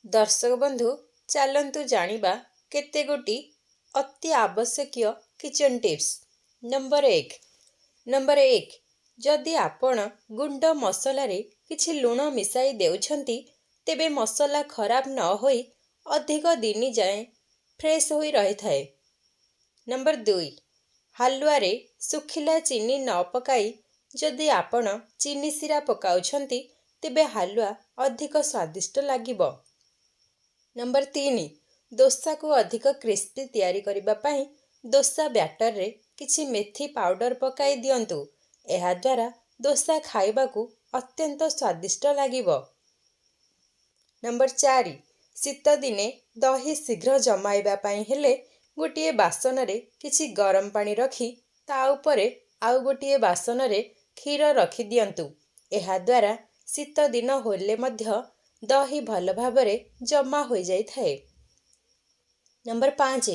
दर्शक बंधु चलतु जानिबा केते गोटी अति आवश्यक किचन टिप्स। नंबर एक जदि आपण गुंड मसला रे किछि लुण मिसाई देउछंती तेबे मसला खराब न होई अधिक दिन जाए फ्रेश होई रही थाए। नंबर 2 हालुआ रे सुखिला चीनी न पकाई जदि आपण चीनी सिरा पकाउछंती तेबे हालुआ अधिक स्वादिष्ट लागिबो। नंबर 3 दोसा को अधिक क्रिस्पी तैयारी करिबा पई दोसा बैटर रे किछि मेथी पाउडर पकाई दियंतु। एहा द्वारा दोसा खाइबाकू अत्यंत स्वादिष्ट लागिबो। नंबर 4 शीत दिने दही शीघ्र जमाइबा पई हेले गोटिए बासन रे किछि गरम पानी रखी ता उपरे आउ गोटिए बासन रे क्षीर रखी दियंतु। एहा द्वारा शीत दिन होले मध्य दही भल भाबरे जमा हो जाई थाए। नंबर 5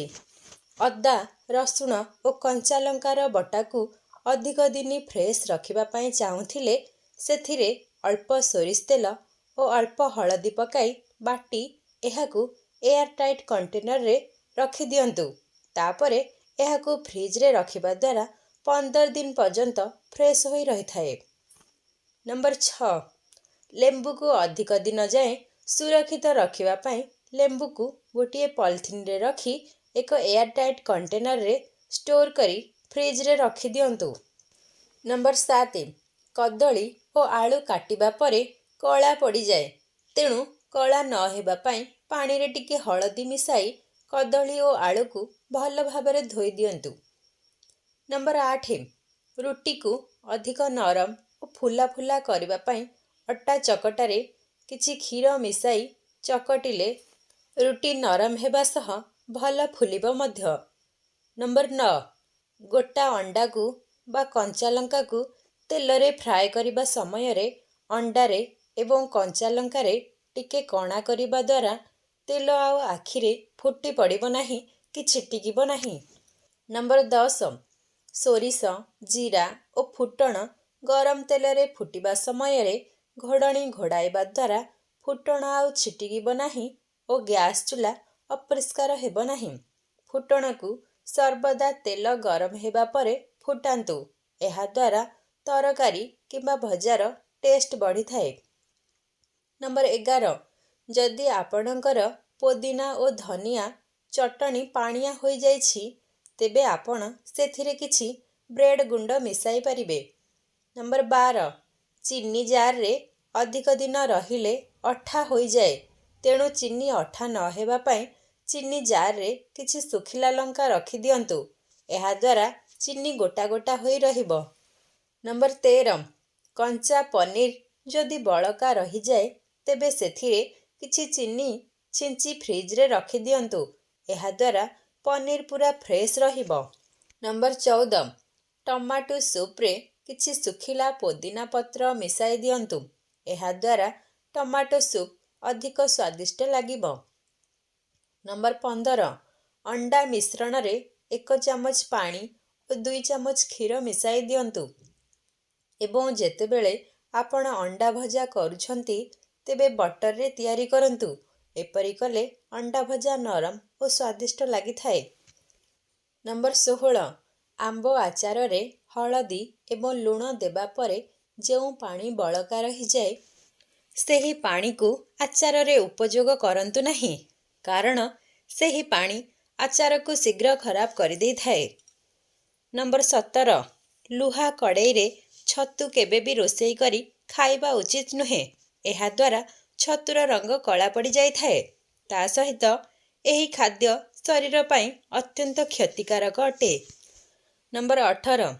अदा रसुण और कंचा लंकार बटाकू अधिक दिन फ्रेश रखिबा पई चाहुथिले सेथिरे अल्प सोरिष तेल और अल्प हळदी पकाई बाटी एहाकू एयर टाइट कंटेनर रे रखी दियंतु। तापरे एहाकू फ्रिज रे रखिबा द्वारा 15 दिन पर्यंत फ्रेश होई रही थाए। नंबर 6 लेंबू को अधिक दिन जाए सुरक्षित रखिबा पई लेंबू को गोटिए पॉलिथिन रे रखी एक एयर टाइट कंटेनर रे स्टोर करी फ्रिज रे रखी दियंतु। नंबर 7 कदली और आलू काटिबा परे कला पड़ी जाए तेणु कला न हेबा पई पानी रे टिके हळदी मिसाई कदली और आलू को भल भाबरे धोई दियंतु। नंबर 8 रुटी को अधिक नरम और फुला फुला करिबा पई अट्टा चकटारे किछि क्षीर मिसाई चकटिले रुटी नरम हेबा सह भल फुलिबो मध्य। नंबर 9 गोटा अंडा को बा कंचा लंका को तेल रे फ्राए करिबा समय रे अंडा रे एवं कंचा लंका रे टिके कणा करिबा द्वारा तेल आउ आखिरे फुटी पड़िबो नाही कि छिटिकिबो नाही। नंबर 10 सोरिष जीरा और फुटण गरम तेल रे फुटिबा समय रे घोड़णी घोड़ाइबा द्वारा फुटण आउ छिटिकिबो नाही और गैस चूल्हा अपरिष्कार हेबो नाही। फुटण को सर्वदा तेल गरम हेबा परे फुटांतु। एहा द्वारा तरकारी किंबा भजार टेस्ट बढ़ी थाए। नंबर 11 जदि आपणकर पुदीना और धनिया चटनी पानिया होई जाइछि तेबे आपण सेथिरे किछि ब्रेड गुंड मिसाई परिबे। नंबर 12 चीनी जार रे अधिक दिन रहिले अठा होई जाए तेणु चीनी अठा न हेबा पई चीनी जार रे किछि सुखिला लंका रखी दियंतु। एहा द्वारा चीनी गोटा गोटा होई रहिबो। नंबर 13 कंचा पनीर जदि बळका रही जाए तेबे सेथिरे किछि चीनी छिंची फ्रिज रे रखी दियंतु। एहा द्वारा पनीर पूरा फ्रेश रहिबो। नंबर 14 टमाटो सूप रे किछि सुखिला पुदीना पत्र मिसाई दियंतु। एहा द्वारा टमाटो सूप अधिक स्वादिष्ट लागिबो। नंबर 15 अंडा मिश्रण रे 1 चमच पानी और 2 चमच क्षीर मिसाई दियंतु एवं जेतेबेले आपण अंडा भजा करूछंती तेबे बटर रे तैयारी करंतु। एपरि कले अंडा भजा नरम और स्वादिष्ट लागि थाए। नंबर 16 आंबो आचार रे हळदी एवं लुण देबा परे जेउ पानी बळका रही जाए सेही पानी को आचार रे उपयोग करंतु नाही कारण सेही पानी आचार को शीघ्र खराब करि देई थाए। नंबर 17 लुहा कड़ाई रे छतु केबे भी रोसेई करी खाइबा उचित नुहे। एहा द्वारा छतुर रंग कला पड़ी जाई थाए। ता सहित एही खाद्य शरीर पई अत्यंत क्षतिकारक अटे। नंबर 18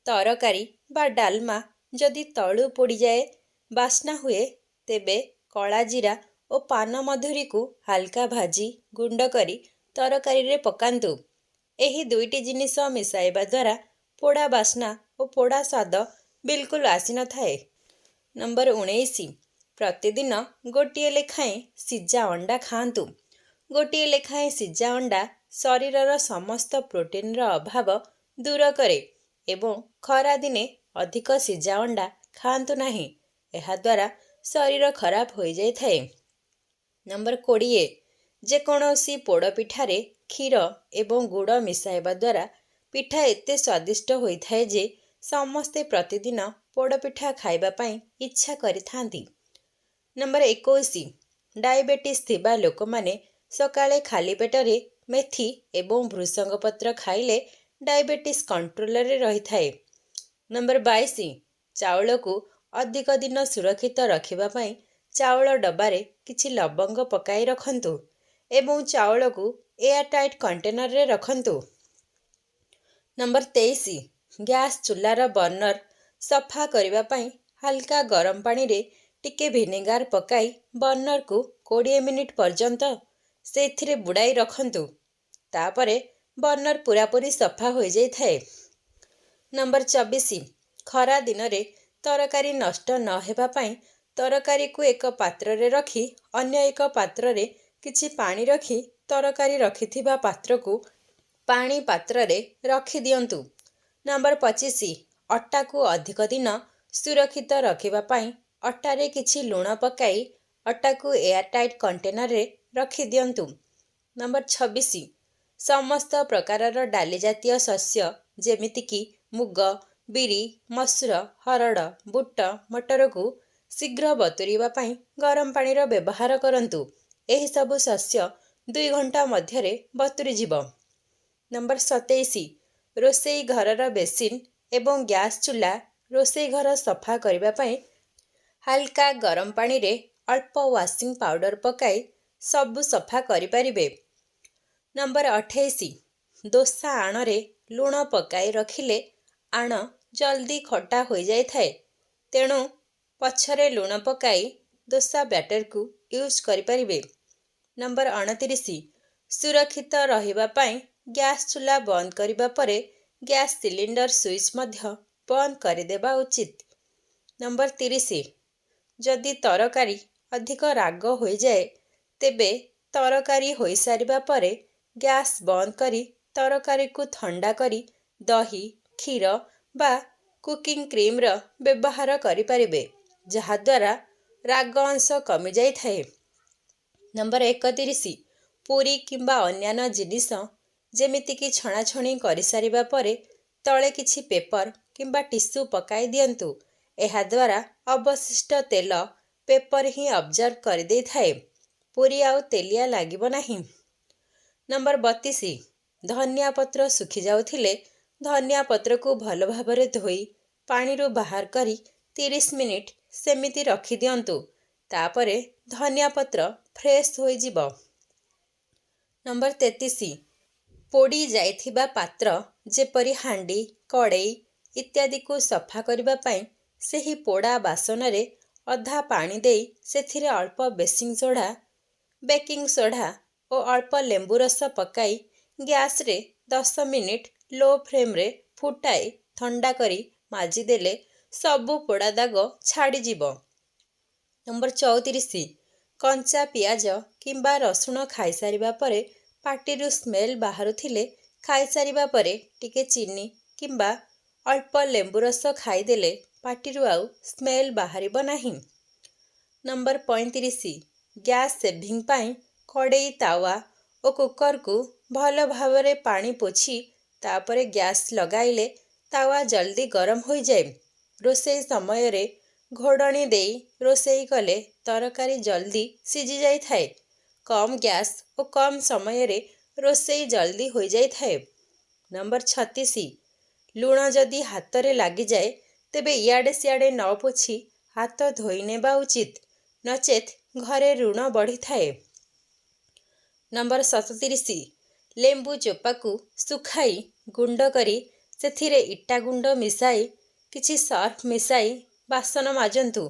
तरकारी बा डालमा जदि तळु पोड़ी जाए बास्ना हुए तेबे कला जीरा और पान मधुरी को हल्का भाजी गुंड करी तरकारी रे पकांतु। एही दुईटी जिनिस मिसाइबा द्वारा पोड़ा बास्ना और पोड़ा स्वाद बिल्कुल आसी न थाए। नंबर 19 प्रतिदिन गोटिए लेखाएं सिजा अंडा खांतु। गोटिए लेखाएं सिजा अंडा शरीरर समस्त प्रोटीन र अभाव दूर करे एवं खरा दिने अधिक सिजा अंडा खांतु नाही। एहा द्वारा शरीर खराब हो जाई थाए। ନମ୍ବର 20 ଯେକୌଣସି ପୋଡ଼ପିଠାରେ କ୍ଷୀର ଏବଂ ଗୁଡ଼ ମିଶାଇବା ଦ୍ୱାରା ପିଠା ଏତେ ସ୍ୱାଦିଷ୍ଟ ହୋଇଥାଏ ଯେ ସମସ୍ତେ ପ୍ରତିଦିନ ପୋଡ଼ପିଠା ଖାଇବା ପାଇଁ ଇଚ୍ଛା କରିଥାନ୍ତି। ନମ୍ବର 21 ଡାଇବେଟିସ୍ ଥିବା ଲୋକମାନେ ସକାଳେ ଖାଲି ପେଟରେ ମେଥି ଏବଂ ଭୃଷଙ୍ଗ ପତ୍ର ଖାଇଲେ ଡାଇବେଟିସ୍ କଣ୍ଟ୍ରୋଲରେ ରହିଥାଏ। ନମ୍ବର 22 ଚାଉଳକୁ ଅଧିକ ଦିନ ସୁରକ୍ଷିତ ରଖିବା ପାଇଁ ଚାଉଳ ଡବାରେ କିଛି ଲବଙ୍ଗ ପକାଇ ରଖନ୍ତୁ ଏବଂ ଚାଉଳକୁ ଏୟାରଟାଇଟ୍ କଣ୍ଟେନରରେ ରଖନ୍ତୁ। ନମ୍ବର 23 ଗ୍ୟାସ୍ ଚୁଲାର ବର୍ଣ୍ଣର ସଫା କରିବା ପାଇଁ ହାଲକା ଗରମ ପାଣିରେ ଟିକେ ଭିନେଗାର ପକାଇ ବର୍ଣ୍ଣରକୁ 20 ମିନିଟ୍ ପର୍ଯ୍ୟନ୍ତ ସେଥିରେ ବୁଡ଼ାଇ ରଖନ୍ତୁ। ତାପରେ ବର୍ଣ୍ଣର ପୂରାପୂରି ସଫା ହୋଇଯାଇଥାଏ। ନମ୍ବର 24 ଖରା ଦିନରେ ତରକାରୀ ନଷ୍ଟ ନ ହେବା ପାଇଁ ତରକାରୀକୁ ଏକ ପାତ୍ରରେ ରଖି ଅନ୍ୟ ଏକ ପାତ୍ରରେ କିଛି ପାଣି ରଖି ତରକାରୀ ରଖିଥିବା ପାତ୍ରକୁ ପାଣି ପାତ୍ରରେ ରଖିଦିଅନ୍ତୁ। ନମ୍ବର 25 ଅଟାକୁ ଅଧିକ ଦିନ ସୁରକ୍ଷିତ ରଖିବା ପାଇଁ ଅଟାରେ କିଛି ଲୁଣ ପକାଇ ଅଟାକୁ ଏୟାରଟାଇଟ୍ କଣ୍ଟେନରରେ ରଖିଦିଅନ୍ତୁ। ନମ୍ବର 26 ସମସ୍ତ ପ୍ରକାରର ଡାଲି ଜାତୀୟ ଶସ୍ୟ ଯେମିତିକି ମୁଗ, ବିରି, ମସୁର, ହରଡ଼, ବୁଟ, ମଟରକୁ ଶୀଘ୍ର ବତୁରିବା ପାଇଁ ଗରମ ପାଣିର ବ୍ୟବହାର କରନ୍ତୁ। ଏହିସବୁ ଶସ୍ୟ 2 ଘଣ୍ଟା ମଧ୍ୟରେ ବତୁରିଯିବ। ନମ୍ବର 27 ରୋଷେଇ ଘରର ବେସିନ୍ ଏବଂ ଗ୍ୟାସ୍ ଚୁଲା ରୋଷେଇ ଘର ସଫା କରିବା ପାଇଁ ହାଲକା ଗରମ ପାଣିରେ ଅଳ୍ପ ୱାସିଂ ପାଉଡର ପକାଇ ସବୁ ସଫା କରିପାରିବେ। ନମ୍ବର 28 ଦୋସା ଆଣରେ ଲୁଣ ପକାଇ ରଖିଲେ ଆଣ ଜଲ୍ଦି ଖଟା ହୋଇଯାଇଥାଏ, ତେଣୁ ପଛରେ ଲୁଣ ପକାଇ ଦୋସା ବ୍ୟାଟରକୁ ୟୁଜ୍ କରିପାରିବେ। ନମ୍ବର 29 ସୁରକ୍ଷିତ ରହିବା ପାଇଁ ଗ୍ୟାସ୍ ଚୁଲା ବନ୍ଦ କରିବା ପରେ ଗ୍ୟାସ୍ ସିଲିଣ୍ଡର ସୁଇଚ୍ ମଧ୍ୟ ବନ୍ଦ କରିଦେବା ଉଚିତ। ନମ୍ବର 30 ଯଦି ତରକାରୀ ଅଧିକ ରାଗ ହୋଇଯାଏ ତେବେ ତରକାରୀ ହୋଇସାରିବା ପରେ ଗ୍ୟାସ୍ ବନ୍ଦ କରି ତରକାରୀକୁ ଥଣ୍ଡା କରି ଦହି, କ୍ଷୀର ବା କୁକିଂ କ୍ରିମର ବ୍ୟବହାର କରିପାରିବେ, ଯାହାଦ୍ୱାରା ରାଗ ଅଂଶ କମିଯାଇଥାଏ। ନମ୍ବର 31 ପୁରୀ କିମ୍ବା ଅନ୍ୟାନ୍ୟ ଜିନିଷ ଯେମିତିକି ଛଣାଛଣି କରିସାରିବା ପରେ ତଳେ କିଛି ପେପର କିମ୍ବା ଟିସୁ ପକାଇ ଦିଅନ୍ତୁ। ଏହାଦ୍ୱାରା ଅବଶିଷ୍ଟ ତେଲ ପେପର ହିଁ ଅବଜର୍ଭ କରିଦେଇଥାଏ। ପୁରୀ ଆଉ ତେଲିଆ ଲାଗିବ ନାହିଁ। ନମ୍ବର 32 ଧନିଆ ପତ୍ର ଶୁଖିଯାଉଥିଲେ ଧନିଆ ପତ୍ରକୁ ଭଲ ଭାବରେ ଧୋଇ ପାଣିରୁ ବାହାର କରି 30 ମିନିଟ୍ ସେମିତି ରଖିଦିଅନ୍ତୁ। ତାପରେ ଧନିଆ ପତ୍ର ଫ୍ରେଶ୍ ହୋଇଯିବ। ନମ୍ବର 33 ପୋଡ଼ି ଯାଇଥିବା ପାତ୍ର ଯେପରି ହାଣ୍ଡି, କଡ଼େଇ ଇତ୍ୟାଦିକୁ ସଫା କରିବା ପାଇଁ ସେହି ପୋଡ଼ା ବାସନରେ ଅଧା ପାଣି ଦେଇ ସେଥିରେ ଅଳ୍ପ ବେକିଂ ସୋଢ଼ା ଓ ଅଳ୍ପ ଲେମ୍ବୁ ରସ ପକାଇ ଗ୍ୟାସରେ 10 ମିନିଟ୍ ଲୋ ଫ୍ଲେମ୍ରେ ଫୁଟାଇ ଥଣ୍ଡା କରି ମାଜିଦେଲେ ସବୁ ପୋଡ଼ା ଦାଗ ଛାଡ଼ିଯିବ। ନମ୍ବର 34 କଞ୍ଚା ପିଆଜ କିମ୍ବା ରସୁଣ ଖାଇସାରିବା ପରେ ପାଟିରୁ ସ୍ମେଲ୍ ବାହାରୁଥିଲେ ଖାଇସାରିବା ପରେ ଟିକେ ଚିନି କିମ୍ବା ଅଳ୍ପ ଲେମ୍ବୁ ରସ ଖାଇଦେଲେ ପାଟିରୁ ଆଉ ସ୍ମେଲ୍ ବାହାରିବ ନାହିଁ। ନମ୍ବର 35 ଗ୍ୟାସ୍ ସେଭିଂ ପାଇଁ କଡ଼େଇ, ତାୱା ଓ କୁକରକୁ ଭଲ ଭାବରେ ପାଣି ପୋଛି ତାପରେ ଗ୍ୟାସ୍ ଲଗାଇଲେ ତାୱା ଜଲ୍ଦି ଗରମ ହୋଇଯାଏ। ରୋଷେଇ ସମୟରେ ଘୋଡ଼ଣୀ ଦେଇ ରୋଷେଇ କଲେ ତରକାରୀ ଜଲ୍ଦି ସିଝିଯାଇଥାଏ। କମ୍ ଗ୍ୟାସ୍ ଓ କମ୍ ସମୟରେ ରୋଷେଇ ଜଲ୍ଦି ହୋଇଯାଇଥାଏ। ନମ୍ବର 36 ଲୁଣ ଯଦି ହାତରେ ଲାଗିଯାଏ ତେବେ ଇଆଡ଼େ ସିଆଡ଼େ ନ ପୋଛି ହାତ ଧୋଇନେବା ଉଚିତ, ନଚେତ୍ ଘରେ ଋଣ ବଢ଼ିଥାଏ। ନମ୍ବର 37 ଲେମ୍ବୁ ଚୋପାକୁ ଶୁଖାଇ ଗୁଣ୍ଡ କରି ସେଥିରେ ଇଟା ଗୁଣ୍ଡ ମିଶାଇ କିଛି ସର୍ଫ ମିଶାଇ ବାସନ মাজନ୍ତୁ।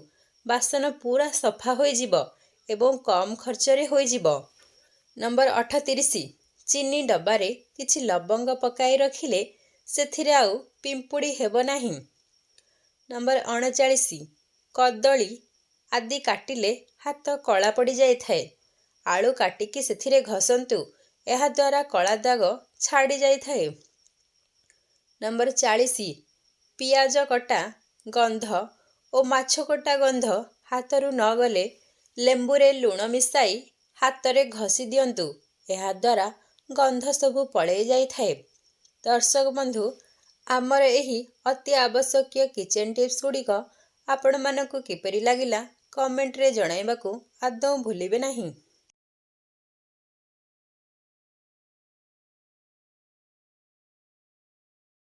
ବାସନ ପୁରା ସଫା ହୋଇଯିବ ଏବଂ କମ୍ ଖର୍ଚ୍ଚରେ ହୋଇଯିବ। ନମ୍ବର 38 ଚିନି ଡବାରେ କିଛି ଲବଙ୍ଗ ପକାଇ ରଖିଲେ ସେଥିରେ ଆଉ ପିମ୍ପୁଡ଼ି ହେବ ନାହିଁ। ନମ୍ବର 39 କଦଳୀ ଆଦି କାଟିଲେ ହାତ କଳା ପଡ଼ିଯାଇଥାଏ। ଆଳୁ କାଟିକି ସେଥିରେ ଘଷନ୍ତୁ, ଏହାଦ୍ୱାରା କଳା ଦାଗ ଛାଡ଼ିଯାଇଥାଏ। ନମ୍ବର 40 ପିଆଜ କଟା ଗନ୍ଧ ଓ ମାଛ କଟା ଗନ୍ଧ ହାତରୁ ନ ଗଲେ ଲେମ୍ବୁରେ ଲୁଣ ମିଶାଇ ହାତରେ ଘଷି ଦିଅନ୍ତୁ। ଏହାଦ୍ୱାରା ଗନ୍ଧ ସବୁ ପଳେଇ ଯାଇଥାଏ। ଦର୍ଶକ ବନ୍ଧୁ, ଆମର ଏହି ଅତି ଆବଶ୍ୟକୀୟ କିଚେନ୍ ଟିପ୍ସ ଗୁଡ଼ିକ ଆପଣମାନଙ୍କୁ କିପରି ଲାଗିଲା କମେଣ୍ଟରେ ଜଣାଇବାକୁ ଆଦୌ ଭୁଲିବେ ନାହିଁ।